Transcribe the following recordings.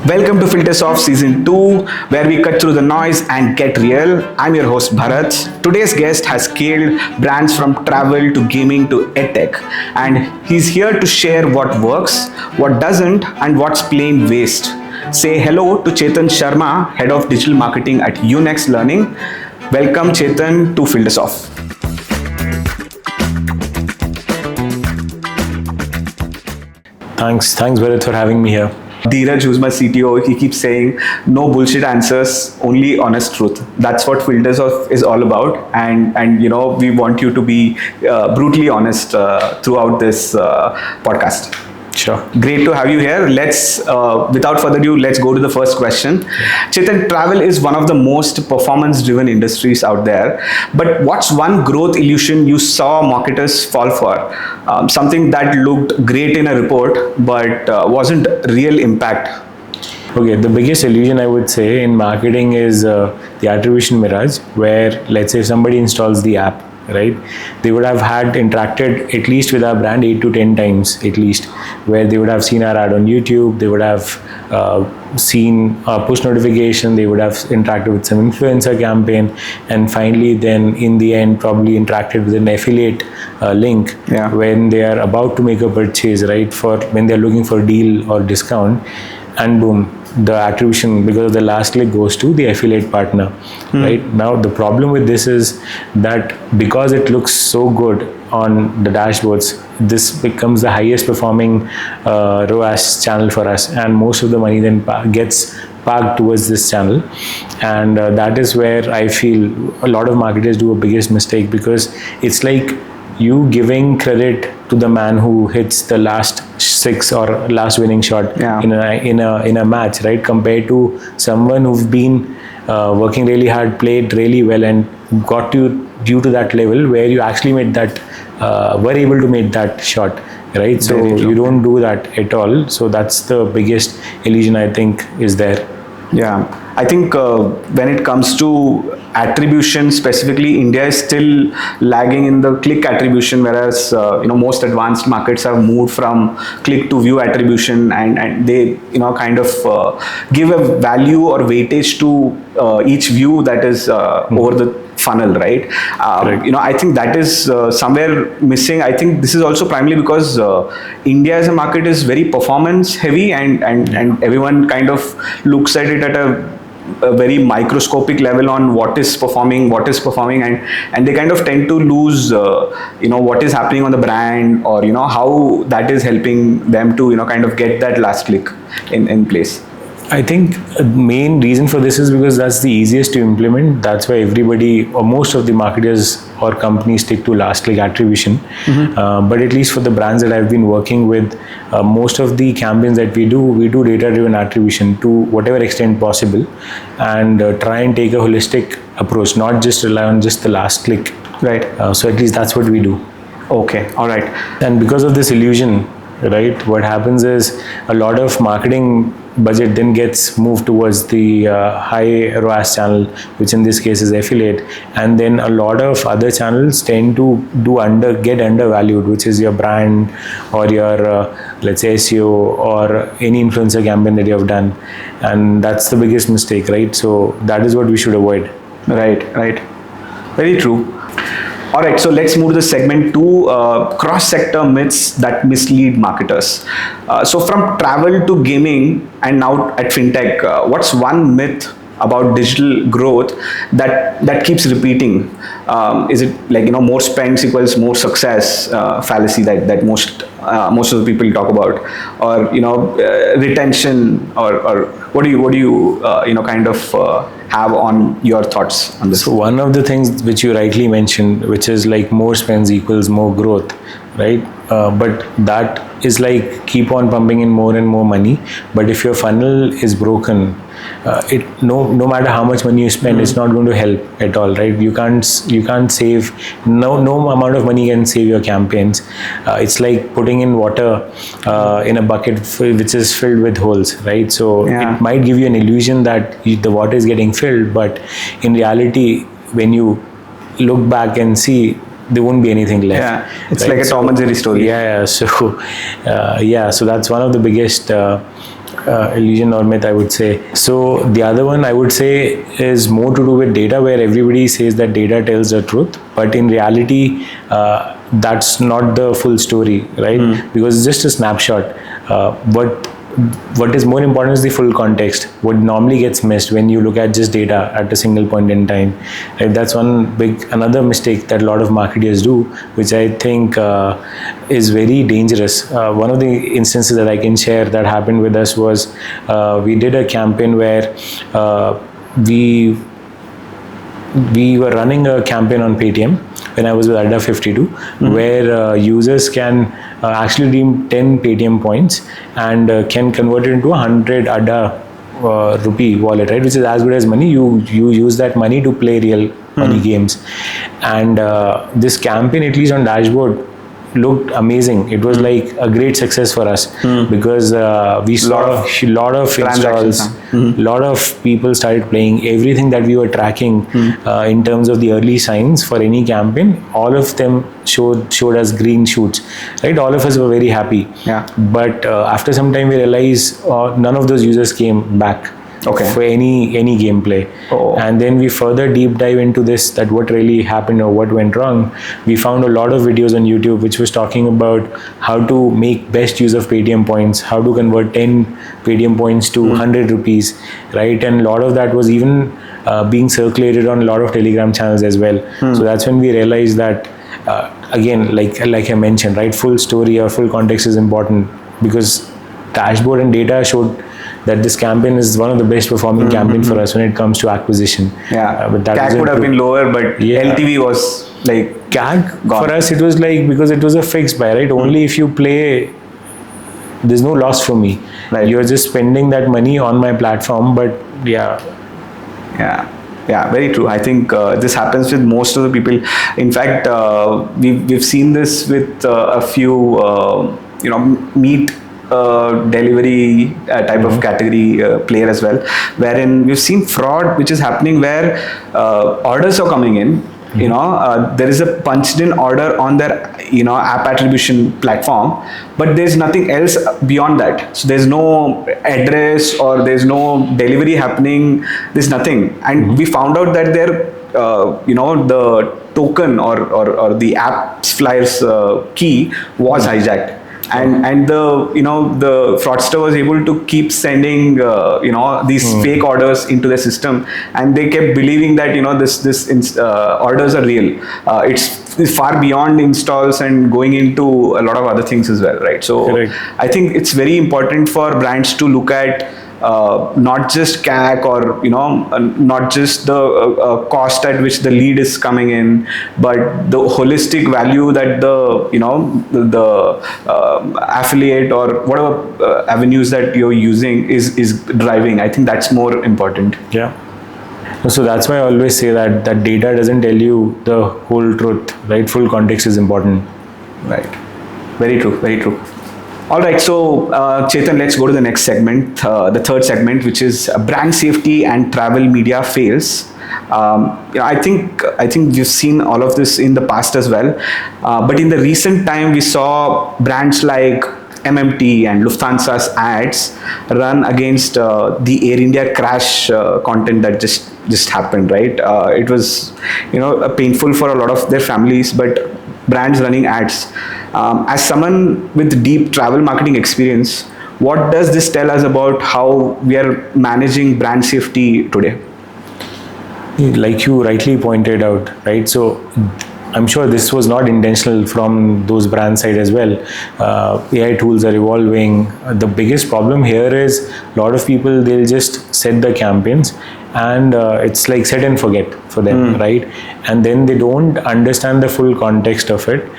Welcome to Filters of Season 2, where we cut through the noise and get real. I'm your host Bharath. Today's guest has scaled brands from travel to gaming to edtech, and he's here to share what works, what doesn't, and what's plain waste. Say hello to Chetan Sharma, Head of Digital Marketing at UNext Learning. Welcome Chetan to Filters Off. Thanks Bharath for having me here. Dheeraj, who's my CTO, he keeps saying, no bullshit answers, only honest truth. That's what Filters Off is all about. And you know, we want you to be brutally honest throughout this podcast. Sure. Great to have you here. Let's, without further ado, let's go to the first question. Chetan, travel is one of the most performance-driven industries out there. But what's one growth illusion you saw marketers fall for? Something that looked great in a report, but wasn't real impact. Okay, the biggest illusion I would say in marketing is the attribution mirage, where let's say somebody installs the app, right? They would have had interacted at least with our brand 8 to 10 times at least, where they would have seen our ad on YouTube, they would have seen a push notification, they would have interacted with some influencer campaign, and finally then in the end probably interacted with an affiliate link when they are about to make a purchase, right? For when they're looking for deal or discount, and boom, the attribution because of the last click goes to the affiliate partner. Right now the problem with this is that because it looks so good on the dashboards, this becomes the highest performing ROAS channel for us, and most of the money then gets parked towards this channel. And that is where I feel a lot of marketers do a biggest mistake, because it's like you giving credit to the man who hits the last six or last winning shot in a match, right? Compared to someone who's been working really hard, played really well, and got you due to that level where you actually made that, were able to make that shot, right? So you don't do that at all. So that's the biggest illusion I think is there. Yeah, I think when it comes to attribution specifically, India is still lagging in the click attribution, whereas most advanced markets have moved from click to view attribution, and they kind of give a value or weightage to each view that is over the funnel, right? I think that is somewhere missing. I think this is also primarily because India as a market is very performance heavy, and everyone kind of looks at it at a very microscopic level on what is performing, and they kind of tend to lose what is happening on the brand, or how that is helping them to kind of get that last click in place. I think the main reason for this is because that's the easiest to implement. That's why everybody or most of the marketers or companies stick to last click attribution. But at least for the brands that I've been working with, most of the campaigns that we do data driven attribution to whatever extent possible, and try and take a holistic approach, not just rely on just the last click. Right. So at least that's what we do. Okay. All right. And because of this illusion, right, what happens is a lot of marketing budget then gets moved towards the high ROAS channel, which in this case is affiliate, and then a lot of other channels tend to get undervalued, which is your brand or your let's say SEO or any influencer campaign that you have done, and that's the biggest mistake, right? So that is what we should avoid. Right. Very true. All right, so let's move to the segment 2, cross-sector myths that mislead marketers. So from travel to gaming and now at fintech, what's one myth about digital growth that keeps repeating? Is it like more spends equals more success fallacy that most of the people talk about, or retention, or what do you kind of have on your thoughts on this? So one of the things which you rightly mentioned, which is like more spends equals more growth, right? But that is like keep on pumping in more and more money, but if your funnel is broken, no matter how much money you spend, it's not going to help at all, right? You can't save, no amount of money can save your campaigns. It's like putting in water in a bucket which is filled with holes, right? So it might give you an illusion that the water is getting filled, but in reality, when you look back and see, there won't be anything left. Yeah, it's right? Like a Tom and Jerry story. So that's one of the biggest illusion or myth, I would say. So the other one I would say is more to do with data, where everybody says that data tells the truth, but in reality, that's not the full story, right? Because it's just a snapshot. What is more important is the full context. What normally gets missed when you look at just data at a single point in time, right? That's another mistake that a lot of marketers do, which I think is very dangerous. One of the instances that I can share that happened with us was we did a campaign where we were running a campaign on Paytm when I was with Adda 52, where users can actually redeem 10 Paytm points and can convert it into 100 Adda rupee wallet, right? Which is as good as money. You use that money to play real money games. And this campaign, at least on dashboard, looked amazing. It was like a great success for us because we saw a lot of installs, lot of people started playing. Everything that we were tracking in terms of the early signs for any campaign, all of them showed us green shoots, right? All of us were very happy. Yeah. But after some time, we realized none of those users came back. Okay. For any gameplay. And then we further deep dive into this, that what really happened or what went wrong. We found a lot of videos on YouTube which was talking about how to make best use of Paytm points, how to convert 10 Paytm points to 100 rupees, right? And a lot of that was even being circulated on a lot of Telegram channels as well. So that's when we realized that again, like I mentioned, right, full story or full context is important, because dashboard and data showed that this campaign is one of the best performing campaign for us when it comes to acquisition. Yeah, but that CAC would have been lower, but LTV was like CAC gone. For us, it was like, because it was a fixed buy, right? Only if you play, there's no loss for me. Right. You're just spending that money on my platform, but yeah, very true. I think this happens with most of the people. In fact, we've seen this with a few meat delivery type of category player as well, wherein we've seen fraud which is happening where orders are coming in. There is a punched in order on their app attribution platform, but there's nothing else beyond that. So there's no address or there's no delivery happening. There's nothing. And we found out that their the token or the app's flyers key was hijacked. And the fraudster was able to keep sending these fake orders into the system, and they kept believing that this orders are real. It's far beyond installs and going into a lot of other things as well, right? So correct. I think it's very important for brands to look at not just CAC or not just the cost at which the lead is coming in, but the holistic value that the affiliate or whatever avenues that you're using is driving. I think that's more important. Yeah. So that's why I always say that data doesn't tell you the whole truth, right? Full context is important. Right. Very true. Very true. All right, so Chetan, let's go to the next segment, the third segment, which is brand safety and travel media fails. I think we've seen all of this in the past as well, but in the recent time, we saw brands like MMT and Lufthansa's ads run against the Air India crash content that just happened, right? It was painful for a lot of their families, but brands running ads. As someone with deep travel marketing experience, what does this tell us about how we are managing brand safety today? Like you rightly pointed out, right? So I'm sure this was not intentional from those brand side as well. AI tools are evolving. The biggest problem here is a lot of people, they'll just set the campaigns and it's like set and forget for them, right? And then they don't understand the full context of it.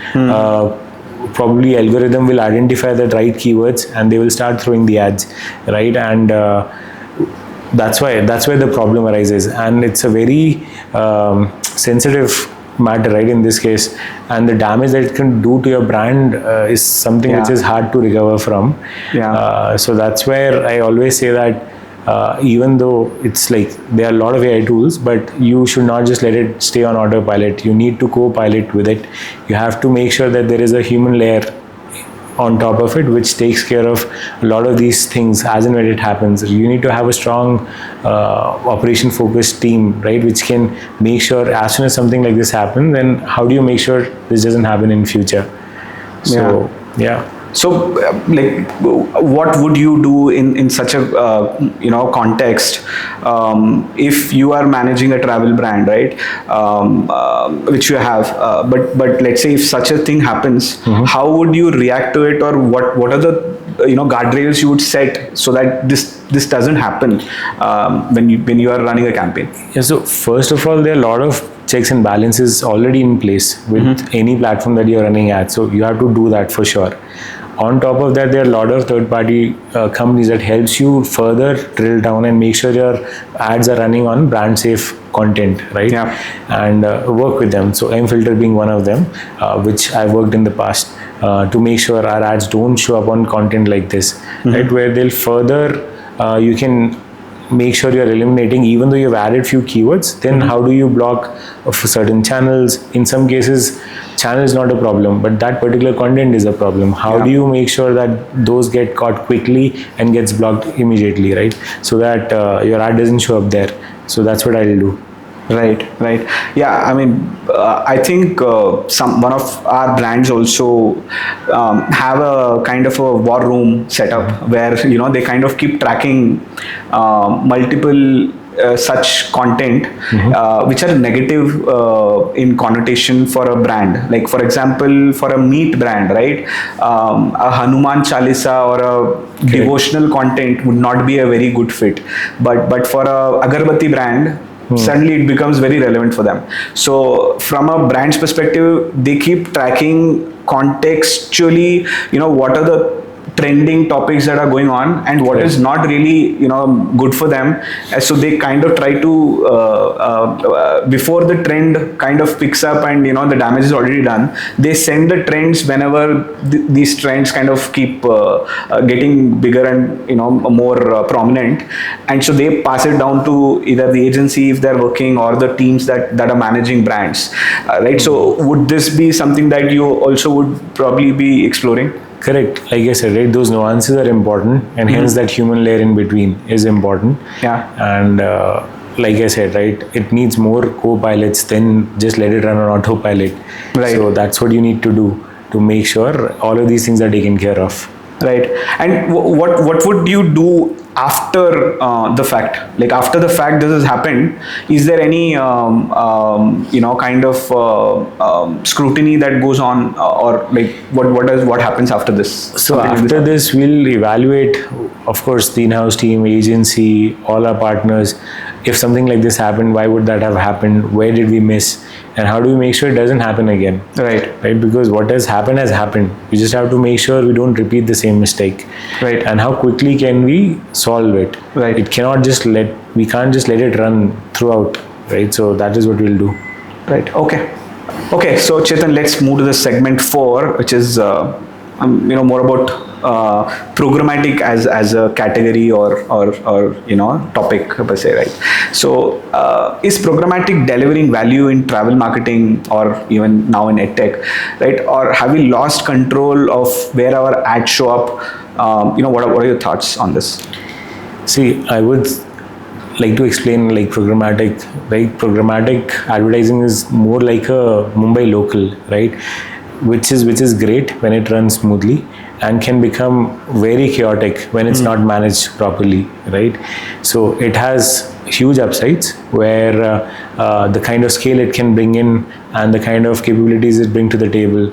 Probably algorithm will identify the right keywords and they will start throwing the ads, right? And that's where the problem arises, and it's a very sensitive matter, right, in this case, and the damage that it can do to your brand is something which is hard to recover from. So that's where I always say that even though it's like there are a lot of AI tools, but you should not just let it stay on autopilot. You need to co-pilot with it. You have to make sure that there is a human layer on top of it, which takes care of a lot of these things as and when it happens. You need to have a strong operation focused team, right, which can make sure as soon as something like this happens, then how do you make sure this doesn't happen in future? So So, like, what would you do in such a context if you are managing a travel brand, right? Which you have, but let's say if such a thing happens, how would you react to it, or what are the guardrails you would set so that this doesn't happen when you are running a campaign? Yeah. So first of all, there are a lot of checks and balances already in place with any platform that you're running ads. So you have to do that for sure. On top of that, there are a lot of third-party companies that helps you further drill down and make sure your ads are running on brand-safe content, right? Yeah. And work with them. So mFilter being one of them, which I've worked in the past to make sure our ads don't show up on content like this, right? Where they'll further, you can make sure you're eliminating, even though you've added few keywords, then how do you block for certain channels? In some cases, channel is not a problem, but that particular content is a problem. How do you make sure that those get caught quickly and gets blocked immediately, right? So that your ad doesn't show up there. So that's what I'll do. Right. Yeah, I mean, I think one of our brands also have a kind of a war room setup where they kind of keep tracking multiple such content which are negative in connotation for a brand. Like, for example, for a meat brand, right, a Hanuman Chalisa or a devotional content would not be a very good fit, but for a Agarbatti brand, suddenly it becomes very relevant for them. So from a brand's perspective, they keep tracking contextually, what are the trending topics that are going on and what is not really good for them. So they kind of try to before the trend kind of picks up and the damage is already done, they send the trends whenever these trends kind of keep getting bigger and more prominent, and so they pass it down to either the agency if they're working or the teams that are managing brands, right? So would this be something that you also would probably be exploring? Correct. Like I said, right, those nuances are important, and hence that human layer in between is important. Yeah. And like I said, right, it needs more co-pilots than just let it run on autopilot. Right. So that's what you need to do to make sure all of these things are taken care of. Right. And what would you do after the fact? Like, after the fact this has happened, is there any kind of scrutiny that goes on, or like what happens after this? So after this, we'll evaluate, of course, the in-house team, agency, all our partners. If something like this happened, why would that have happened? Where did we miss? And how do we make sure it doesn't happen again? Right. Because what has happened. We just have to make sure we don't repeat the same mistake. Right. And how quickly can we solve it? Right. We can't just let it run throughout. Right. So that is what we'll do. Right. Okay. So Chetan, let's move to the segment 4, which is more about programmatic as a category or topic per se, right? So is programmatic delivering value in travel marketing or even now in edtech, right? Or have we lost control of where our ads show up? What are your thoughts on this? See, I would like to explain like programmatic, right? Programmatic advertising is more like a Mumbai local, right? Which is great when it runs smoothly, and can become very chaotic when it's not managed properly, right? So it has huge upsides where the kind of scale it can bring in and the kind of capabilities it brings to the table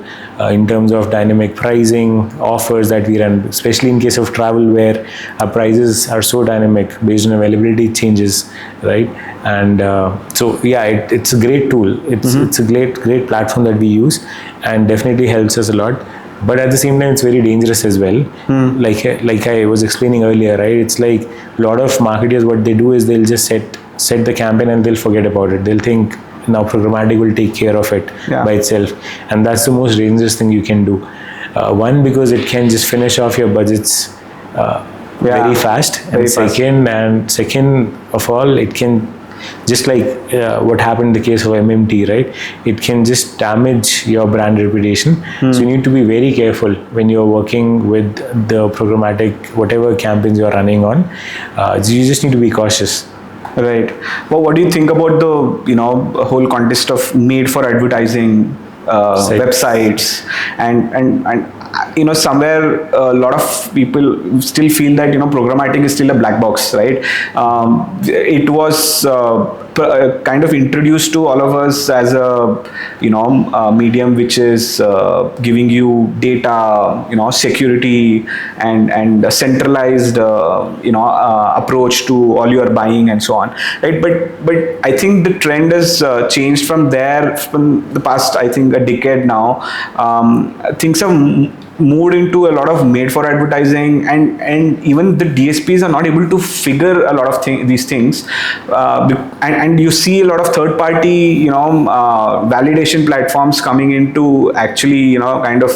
in terms of dynamic pricing, offers that we run, especially in case of travel where our prices are so dynamic based on availability changes, right? And so yeah, it's a great tool. It's a great platform that we use and definitely helps us a lot. But at the same time, it's very dangerous as well. Like I was explaining earlier, right? It's like a lot of marketers, what they do is they'll just set the campaign and they'll forget about it. They'll think now programmatic will take care of it by itself. And that's the most dangerous thing you can do. One, because it can just finish off your budgets very fast. And second of all, it can just like what happened in the case of MMT, right? It can just damage your brand reputation. So you need to be very careful when you're working with the programmatic, whatever campaigns you're running on. You just need to be cautious. Right. Well, what do you think about the whole context of made for advertising websites and somewhere a lot of people still feel that programmatic is still a black box, right? It was kind of introduced to all of us as a medium which is giving you data, security and a centralized approach to all your buying and so on, right? But I think the trend has changed from there from the past, I think, a decade now. Things have moved into a lot of made for advertising, and even the DSPs are not able to figure a lot of these things, and you see a lot of third party validation platforms coming in to actually kind of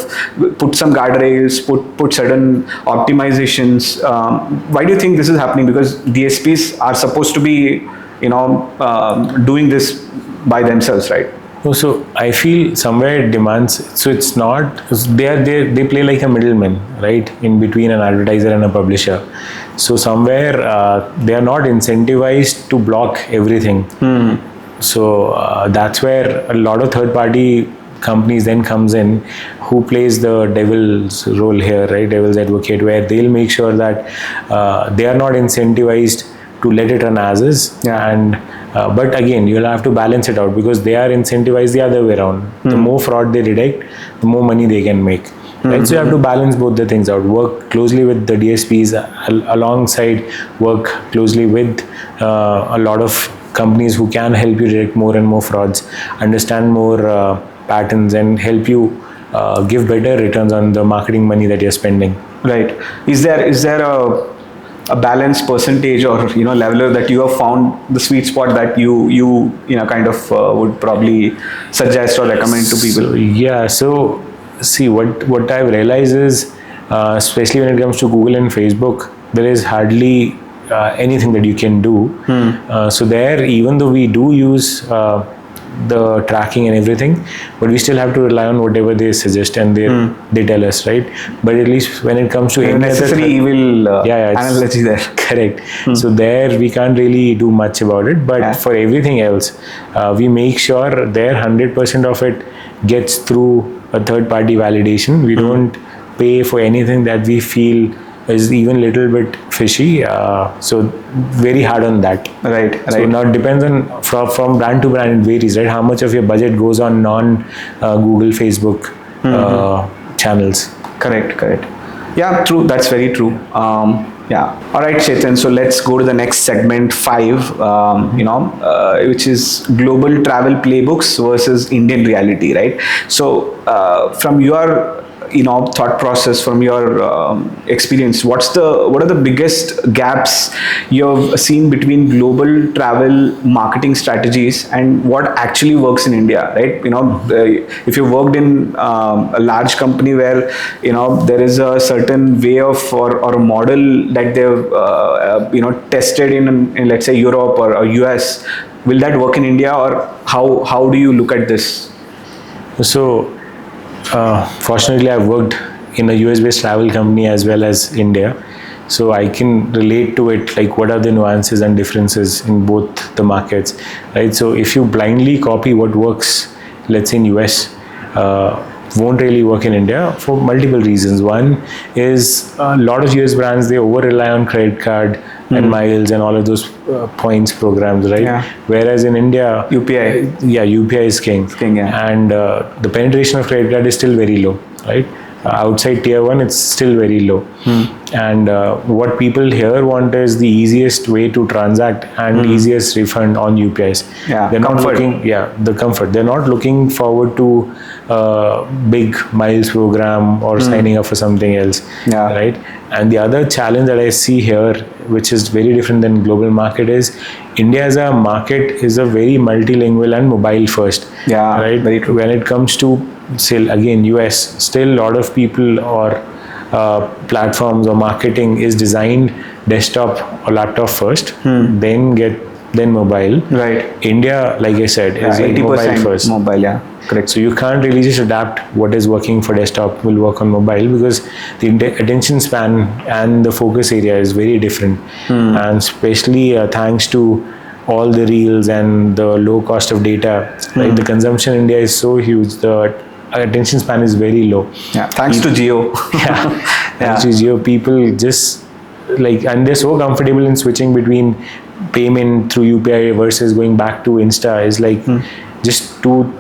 put some guardrails, put certain optimizations. Why do you think this is happening? Because DSPs are supposed to be doing this by themselves, right? Oh, so I feel somewhere it demands, so it's not, they play like a middleman, right, in between an advertiser and a publisher. So somewhere they are not incentivized to block everything. So that's where a lot of third party companies then comes in, who plays the devil's role here, right, devil's advocate, where they'll make sure that they are not incentivized to let it run as is. And but again, you'll have to balance it out, because they are incentivized the other way around. The more fraud they detect, the more money they can make. Right? So you have to balance both the things out. Work closely with the DSPs, alongside work closely with a lot of companies who can help you detect more and more frauds, understand more patterns, and help you give better returns on the marketing money that you're spending. Right. Is there a balanced percentage or leveler that you have found the sweet spot that you kind of would probably suggest or recommend to people? So see, what I've realized is, especially when it comes to Google and Facebook, there is hardly anything that you can do. So there, even though we do use the tracking and everything, but we still have to rely on whatever they suggest and they tell us, right? But at least when it comes to any necessary evil analogy there. Correct. So there we can't really do much about it, but for everything else, we make sure there 100% of it gets through a third party validation. We don't pay for anything that we feel is even little bit fishy, so very hard on that. Right. So now it depends on from brand to brand, it varies, right? How much of your budget goes on non-Google, Facebook channels. Correct. Yeah, true. That's very true. Yeah. All right, Chetan. So let's go to the next segment 5, which is global travel playbooks versus Indian reality, right? So from your thought process, from your experience, what are the biggest gaps you've seen between global travel marketing strategies and what actually works in India, right? If you worked in a large company where there is a certain way of or a model that they've tested in let's say Europe or US, will that work in India, or how do you look at this? So fortunately, I've worked in a US-based travel company as well as India, so I can relate to it, like what are the nuances and differences in both the markets, right? So if you blindly copy what works, let's say in US, won't really work in India for multiple reasons. One is a lot of US brands, they over rely on credit card and miles and all of those points programs, right? Yeah. Whereas in India, UPI. UPI is king. And the penetration of credit card is still very low, right? Outside tier 1, it's still very low. And what people here want is the easiest way to transact and easiest refund on UPIs. They're not looking, the comfort. They're not looking forward to big miles program or signing up for something else, right? And the other challenge that I see here, which is very different than global market, is India as a market is a very multilingual and mobile first. Right? Very true. When it comes to, say, again, US, still a lot of people or platforms or marketing is designed desktop or laptop first, then get then mobile. Right. India, like I said, is like 80% mobile first. Mobile, yeah. Correct. So you can't really just adapt what is working for desktop will work on mobile, because the attention span and the focus area is very different. And especially thanks to all the reels and the low cost of data, right? The consumption in India is so huge. The attention span is very low. Yeah. Thanks to Jio. Thanks to Jio, people just like, and they're so comfortable in switching between payment through UPI versus going back to Insta is like just two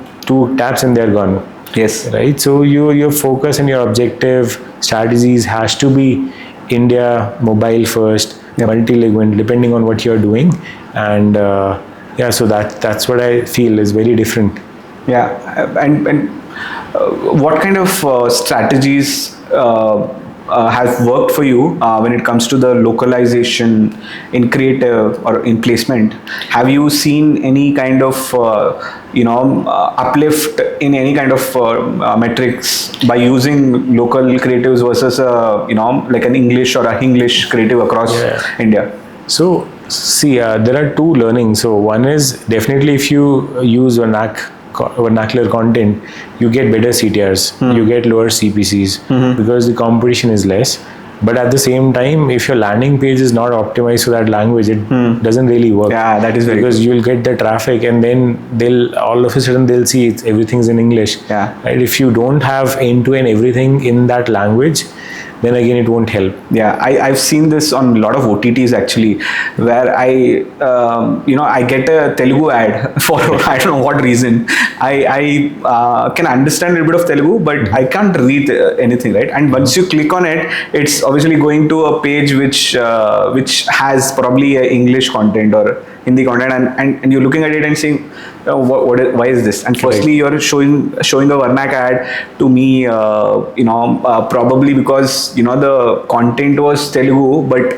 taps and they're gone. Yes. Right. So your focus and your objective strategies has to be India mobile first, multi-ligament, depending on what you're doing. And so that's what I feel is very different. Yeah. And what kind of strategies have worked for you when it comes to the localization in creative or in placement? Have you seen any kind of uplift in any kind of metrics by using local creatives versus like an English or a Hinglish creative across India? So see, there are two learnings. So one is definitely if you use vernacular content, you get better CTRs, you get lower CPCs because the competition is less. But at the same time, if your landing page is not optimized for that language, it doesn't really work. Yeah, that is very because you'll get the traffic, and then they'll all of a sudden they'll see everything's in English. Yeah. Right? If you don't have end-to-end everything in that language, then again it won't help. Yeah, I've seen this on a lot of OTTs actually, where I get a Telugu ad for I don't know what reason. I can understand a bit of Telugu, but I can't read anything, right? And once you click on it, it's obviously going to a page which has probably a English content or Hindi content, and you're looking at it and saying, why is this? And firstly, you're showing a Varnak ad to me, probably because the content was Telugu, but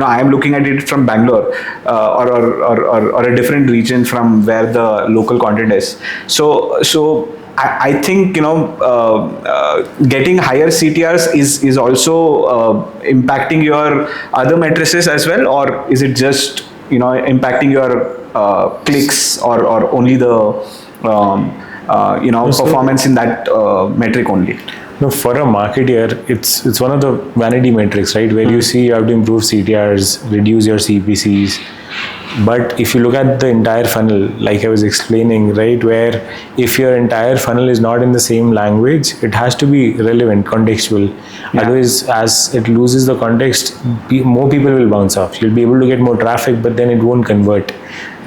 I am looking at it from Bangalore or a different region from where the local content is. So I think getting higher CTRs is also impacting your other matrices as well, or is it just impacting your clicks or only the performance in that metric only? No, for a marketer, it's one of the vanity metrics, right? Where you see you have to improve CTRs, reduce your CPCs. But if you look at the entire funnel, like I was explaining, right, where if your entire funnel is not in the same language, it has to be relevant, contextual. Yeah. Otherwise, as it loses the context, more people will bounce off. You'll be able to get more traffic, but then it won't convert,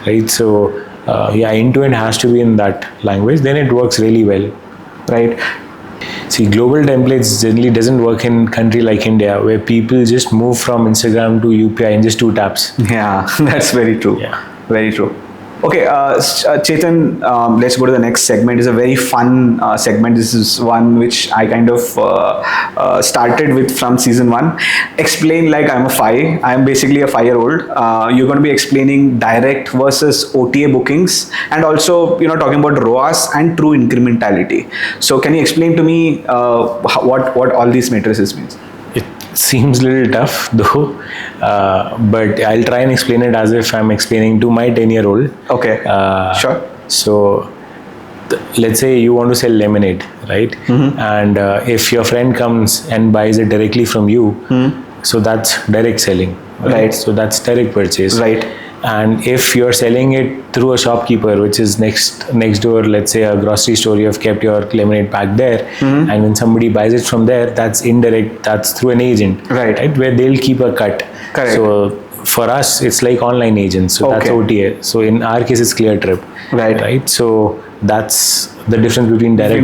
right? So, end-to-end has to be in that language. Then it works really well, right? See, global templates generally doesn't work in country like India, where people just move from Instagram to UPI in just 2 taps. Yeah, that's very true. Yeah. Very true. Okay, Chetan, let's go to the next segment. It's a very fun segment. This is one which I kind of started with from season 1. Explain like I'm basically a 5-year-old. You're going to be explaining direct versus OTA bookings, and also talking about ROAS and true incrementality. So can you explain to me what all these matrices means? It seems a little tough though, but I'll try and explain it as if I'm explaining to my 10-year-old. Okay, sure. So let's say you want to sell lemonade, right? And if your friend comes and buys it directly from you, so that's direct selling, right? So that's direct purchase. Right. And if you're selling it through a shopkeeper, which is next door, let's say a grocery store, you have kept your lemonade pack there, and when somebody buys it from there, that's indirect, that's through an agent, right? Where they'll keep a cut. Correct. So for us, it's like online agents. So that's OTA. So in our case, it's Clear Trip, right? So that's the difference between direct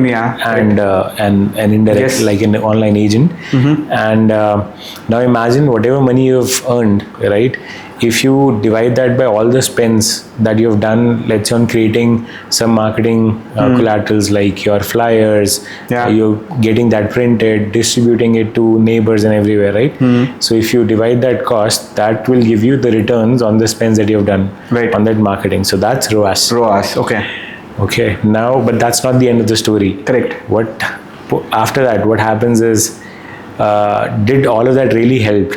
and indirect, like an online agent. And now imagine whatever money you've earned, right? If you divide that by all the spends that you've done, let's say on creating some marketing collaterals like your flyers, you're getting that printed, distributing it to neighbors and everywhere, right? So if you divide that cost, that will give you the returns on the spends that you've done on that marketing. So that's ROAS. ROAS, okay. Now, but that's not the end of the story. Correct. After that, what happens is, did all of that really help?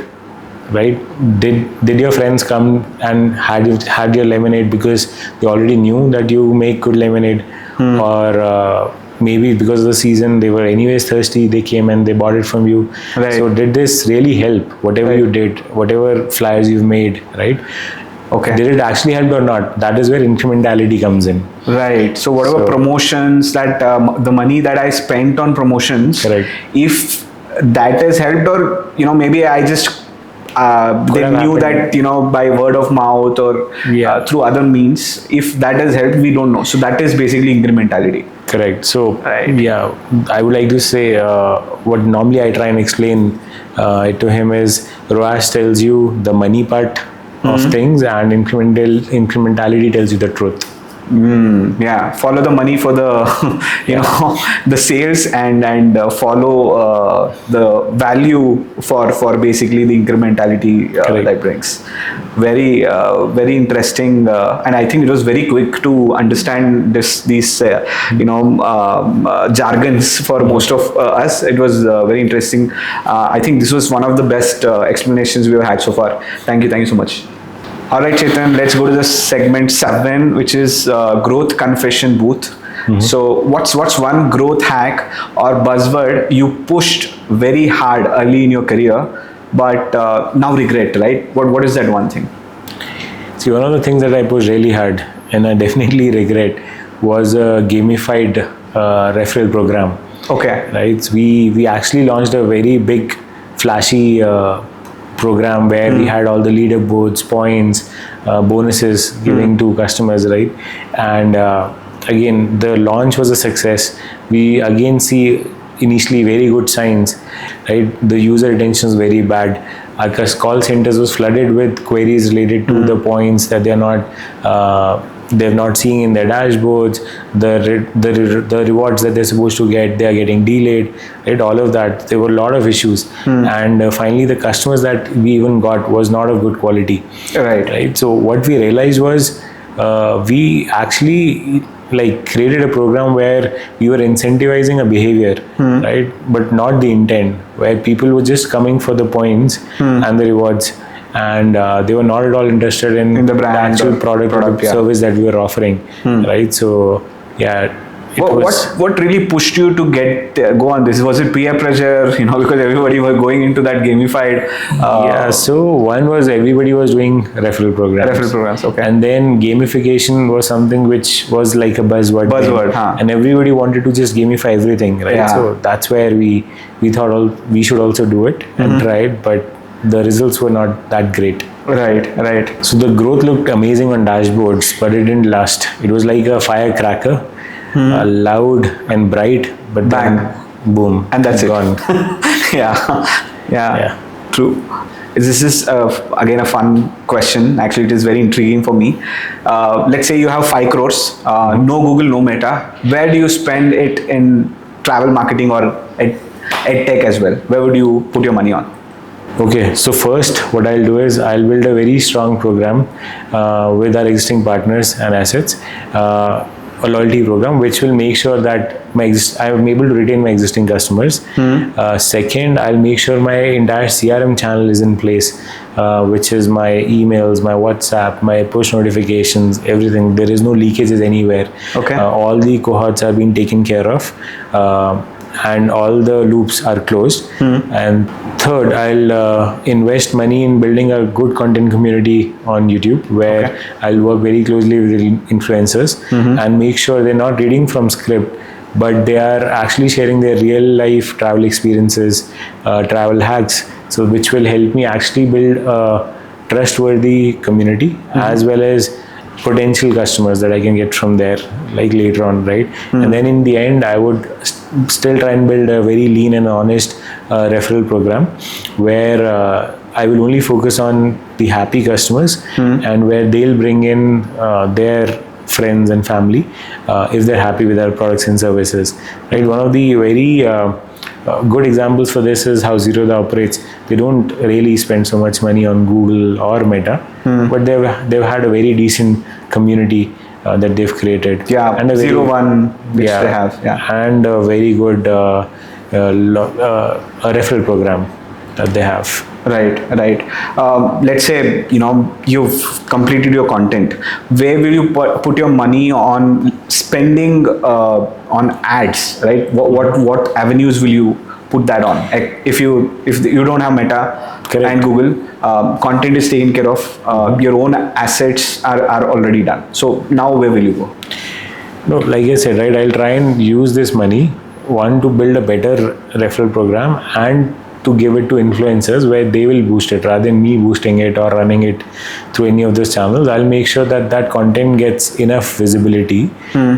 right? Did your friends come and had your lemonade because they already knew that you make good lemonade, or maybe because of the season they were anyways thirsty, they came and they bought it from you? Right. So did this really help? Whatever you did, whatever flyers you've made, right? Okay. Did it actually help or not? That is where incrementality comes in. Right. So whatever promotions that the money that I spent on promotions, Correct. if that has helped, or maybe I just they knew that by word of mouth or through other means, if that has helped, we don't know. So that is basically incrementality. Correct. So Right. yeah, I would like to say what normally I try and explain it to him is ROAS tells you the money part of things, and incrementality tells you the truth. Yeah, follow the money for the the sales, and follow the value for basically the incrementality that brings. Very interesting, and I think it was very quick to understand these jargons for most of us. It was very interesting. I think this was one of the best explanations we've had so far. Thank you so much. All right, Chetan, let's go to the segment 7, which is growth confession booth. So what's one growth hack or buzzword you pushed very hard early in your career, but now regret, right? What is that one thing? See, one of the things that I pushed really hard, and I definitely regret, was a gamified referral program. Okay. Right? So we actually launched a very big, flashy program where we had all the leaderboards, points, bonuses giving to customers, right? And again, the launch was a success. We again see initially very good signs, right? The user retention is very bad. Our call centers was flooded with queries related to the points that they're not seeing in their dashboards, the rewards that they're supposed to get, they are getting delayed, right? All of that. There were a lot of issues, and finally the customers that we even got was not of good quality. Right. So what we realized was we actually created a program where we were incentivizing a behavior, right? But not the intent, where people were just coming for the points and the rewards, and they were not at all interested in the brand, actual product or the service that we were offering, right? So yeah. What really pushed you to go on this? Was it peer pressure? Because everybody was going into that gamified. So one was everybody was doing referral programs. Okay. And then gamification was something which was like a buzzword. And everybody wanted to just gamify everything, right? Yeah. So that's where we thought we should also do it and try it, but the results were not that great. Right. So the growth looked amazing on dashboards, but it didn't last. It was like a firecracker. Loud and bright, but bang, then boom, and that's gone. Yeah, true. This is again a fun question. Actually, it is very intriguing for me. Let's say you have 5 crores, no Google, no Meta. Where do you spend it in travel marketing or ed tech as well? Where would you put your money on? Okay, so first what I'll do is I'll build a very strong program with our existing partners and assets. A loyalty program which will make sure that I'm able to retain my existing customers. Second, I'll make sure my entire CRM channel is in place, which is my emails, my WhatsApp, my push notifications, everything. There is no leakages anywhere. Okay. All the cohorts are being taken care of, and all the loops are closed. And third, I'll invest money in building a good content community on YouTube, where I'll work very closely with influencers and make sure they're not reading from script, but they are actually sharing their real life travel experiences, travel hacks, so which will help me actually build a trustworthy community as well as potential customers that I can get from there later on, right? And then in the end, I would still try and build a very lean and honest referral program where I will only focus on the happy customers and where they'll bring in their friends and family if they're happy with our products and services, right? One of the very good examples for this is how Zerodha operates. They don't really spend so much money on Google or Meta, but they've had a very decent community that they've created. And a 01 which they have. And a very good a referral program that they have. Right. Let's say, you've completed your content. Where will you put your money on spending on ads, right? What avenues will you put that on? Like, if you don't have Meta Correct. and Google, content is taken care of. Your own assets are already done. So now where will you go? No, like I said, right, I'll try and use this money, one, to build a better referral program, and to give it to influencers where they will boost it rather than me boosting it or running it through any of those channels. I'll make sure that content gets enough visibility.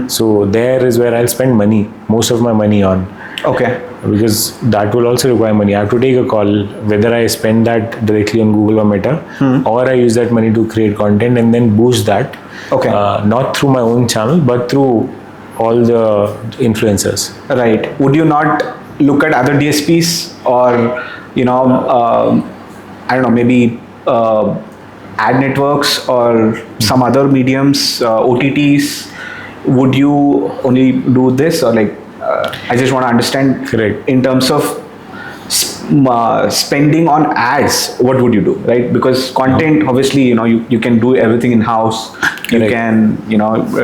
So there is where I'll spend money, most of my money on. Okay. Because that will also require money. I have to take a call whether I spend that directly on Google or Meta, or I use that money to create content and then boost that. Okay. Not through my own channel, but through all the influencers. Right. Would you not look at other DSPs or, I don't know, maybe ad networks or some other mediums, OTTs? Would you only do this, or like, I just want to understand. Correct. In terms of spending on ads, what would you do, right? Because content, obviously, you can do everything in house. You Correct. can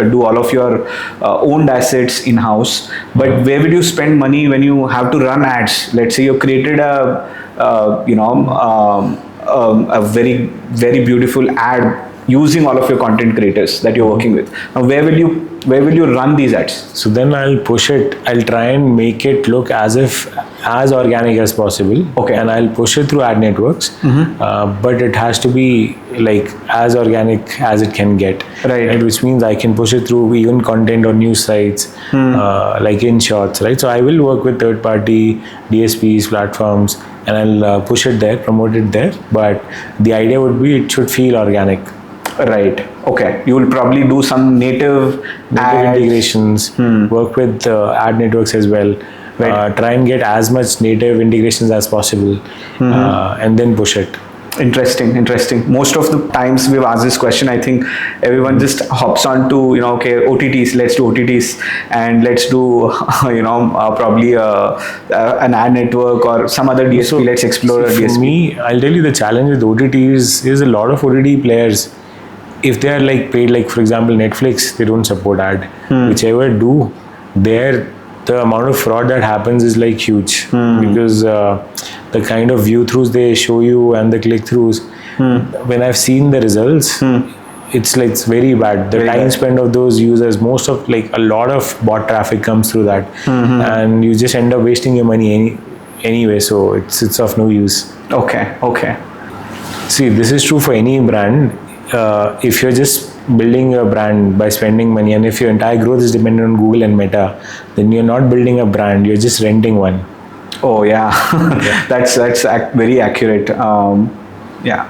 do all of your owned assets in house, but where will you spend money when you have to run ads? Let's say you created a very, very beautiful ad using all of your content creators that you're working with. Now where will you run these ads? So then I'll push it. I'll try and make it look as organic as possible. Okay. And I'll push it through ad networks. But it has to be like as organic as it can get. Right. Which means I can push it through even content or news sites, like in Shorts, right? So I will work with third-party DSPs, platforms, and I'll push it there, promote it there. But the idea would be it should feel organic. Right. Okay. You will probably do some native ads. Integrations, work with ad networks as well. Right. Try and get as much native integrations as possible, and then push it. Interesting. Most of the times we've asked this question, I think everyone just hops on to, okay, OTTs, let's do OTTs, and let's do, probably an ad network or some other DSP, let's explore a DSP. For me, I'll tell you the challenge with OTTs is a lot of OTT players, if they are like paid, like for example Netflix, they don't support ad. Whichever do, the amount of fraud that happens is like huge, because the kind of view throughs they show you and the click throughs, when I've seen the results, it's very bad. The time spent of those users, most of a lot of bot traffic comes through that, and you just end up wasting your money anyway. So it's of no use. Okay. See, this is true for any brand. If you're just building a brand by spending money, and if your entire growth is dependent on Google and Meta, then you're not building a brand, you're just renting one. Oh yeah, that's very accurate. Yeah.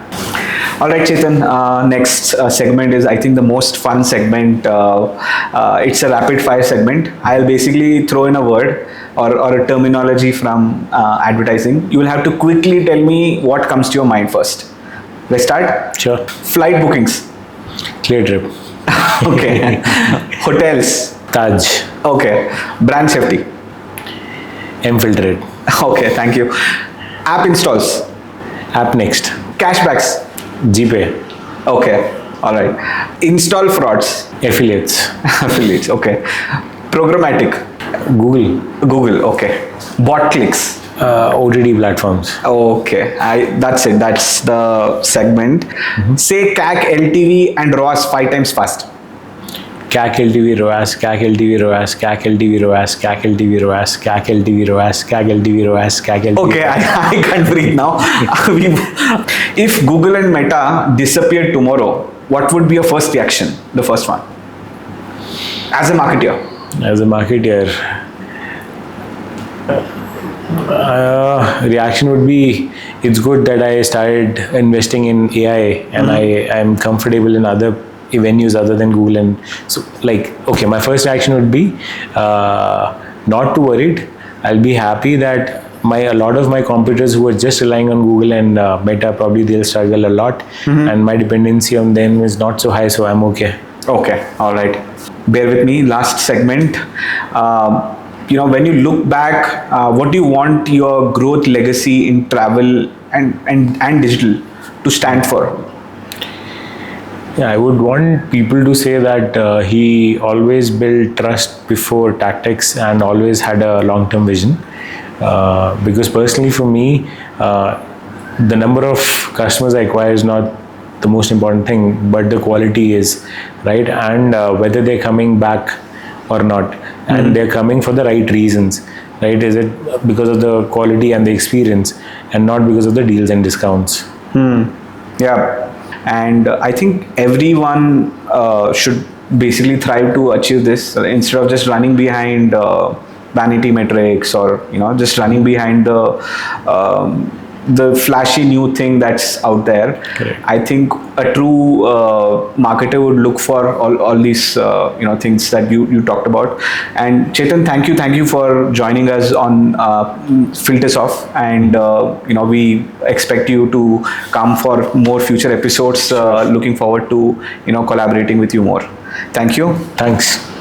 All right, Chetan. Next segment is, I think, the most fun segment. It's a rapid fire segment. I'll basically throw in a word or a terminology from advertising. You will have to quickly tell me what comes to your mind first. Let's start. Sure. Flight bookings. Clear trip. Okay. Hotels. Taj. Okay. Brand safety. mFilterIt. Okay, thank you. App installs. UNext. Cashbacks. GPay. Okay, all right. Install frauds. Affiliates. Affiliates. Okay. Programmatic. Google. Okay. Bot clicks. OTT platforms. Okay, that's it. That's the segment. Say CAC, LTV, and ROAS 5 times fast. CAC LTV ROAS, CAC LTV ROAS, CAC LTV ROAS, CAC LTV ROAS, CAC LTV ROAS, CAC LTV ROAS, CAC LTV. Okay, I can't breathe now. If Google and Meta disappeared tomorrow, what would be your first reaction? The first one. As a marketer. As a marketer, reaction would be, it's good that I started investing in AI and I am comfortable in other venues other than Google. And so okay, my first reaction would be not too worried. I'll be happy that a lot of my competitors who are just relying on Google and Meta, probably they'll struggle a lot, and my dependency on them is not so high, so I'm okay. Okay, all right. Bear with me. Last segment. when you look back, what do you want your growth legacy in travel and digital to stand for? Yeah, I would want people to say that he always built trust before tactics and always had a long-term vision. Because personally for me, the number of customers I acquire is not the most important thing, but the quality is, right? And whether they're coming back or not, and they're coming for the right reasons, right? Is it because of the quality and the experience, and not because of the deals and discounts? Yeah, and I think everyone should basically thrive to achieve this, instead of just running behind vanity metrics, or just running behind the flashy new thing that's out there. Correct. I think a true marketer would look for all these things that you talked about. And Chetan, thank you for joining us on Filters Off, and we expect you to come for more future episodes. Looking forward to collaborating with you more. Thank you. Thanks.